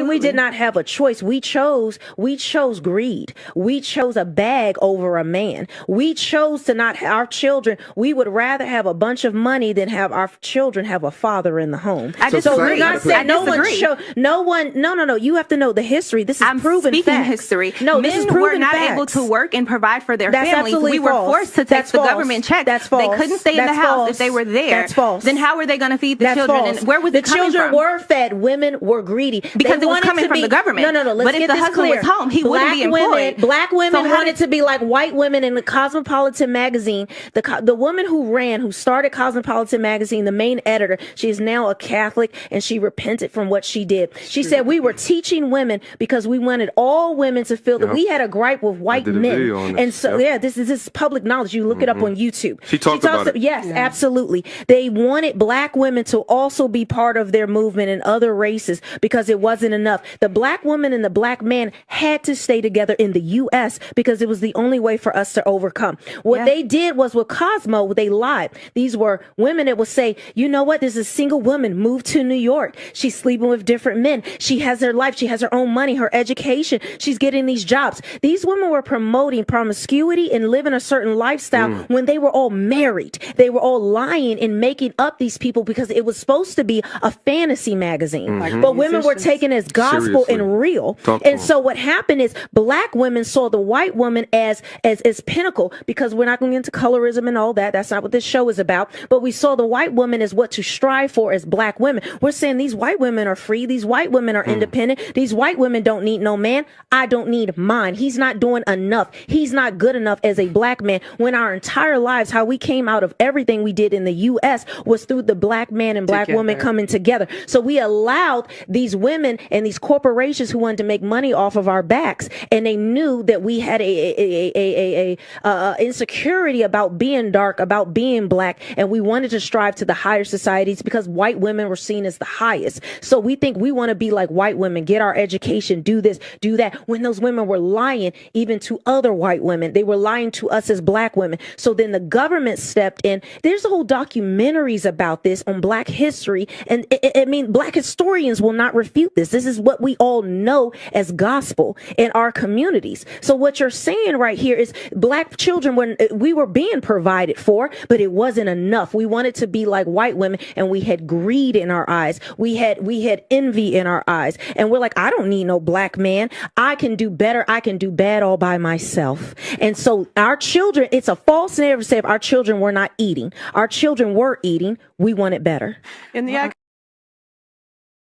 mean, we did not have a choice. We chose greed. We chose a bag over a man. We chose to not have our children. We would rather have a bunch of money than have our children have a father in the home. I disagree. So we're not saying no. You have to know the history. This is proven fact. History. No, men were not able to work and provide for their families. We were forced to take the government check. That's false. They couldn't stay in the house if they were there. That's false. Then how were they going to feed the children? False. And where was the it coming children from? were fed. Women were greedy because it was coming from the government. No. Let's but if get the this husband clear. was home, he wouldn't be employed. Black women wanted to be like white women in the Cosmopolitan magazine. The woman who started Cosmopolitan magazine, the main editor, she is now a Catholic, and she repented from what she did. She said we were teaching women because we wanted all women to feel that we had a gripe with white men. And so, this is public knowledge. You look it up on YouTube. She talked about it. Yes, absolutely. They wanted black women to also be part of their movement in other races because it wasn't enough. The black woman and the black man had to stay together in the U.S. because it was the only way for us to overcome. What they did was with Cosmo, they lied. These were women that would say, you know what? There's a single woman moved to New York. She's sleeping with different men. She has her life. She has her own money, her education. She's getting these jobs. These women were promoting promiscuity and living a certain lifestyle when they were all married. They were all lying and making up these people because it was supposed to be a fantasy magazine. But women were taken as gospel and real. So what happened is black women saw the white woman as pinnacle, because we're not going into colorism and all that. That's not what this show is about. But we saw the white woman as what to strive for as black women. We're saying these white women are free. These white women are independent. These white women don't need no man. I don't need mine. He's not doing enough. He's not good enough as a black man. When our entire lives, how we came out of everything we did in the U.S. was through the black man and black woman coming together. So we allowed these women and these corporations who wanted to make money off of our backs, and they knew that we had a insecurity about being dark, about being black, and we wanted to strive to the higher societies because white women were seen as the highest. So we think we want to be like white women, get our education, do this, do that. When those women were lying even to other white women, they were lying to us as black women. So then the government stepped in. There's whole documentaries about this on Black history, and I mean, black historians will not refute this. This is what we all know as gospel in our communities. So what you're saying right here is black children, when we were being provided for, but it wasn't enough. We wanted to be like white women, and we had greed in our eyes. We had envy in our eyes, and we're like, I don't need no black man. I can do better. I can do bad all by myself. And so our children, it's a false narrative to say if our children were not eating. Our children were eating. We want it better. In the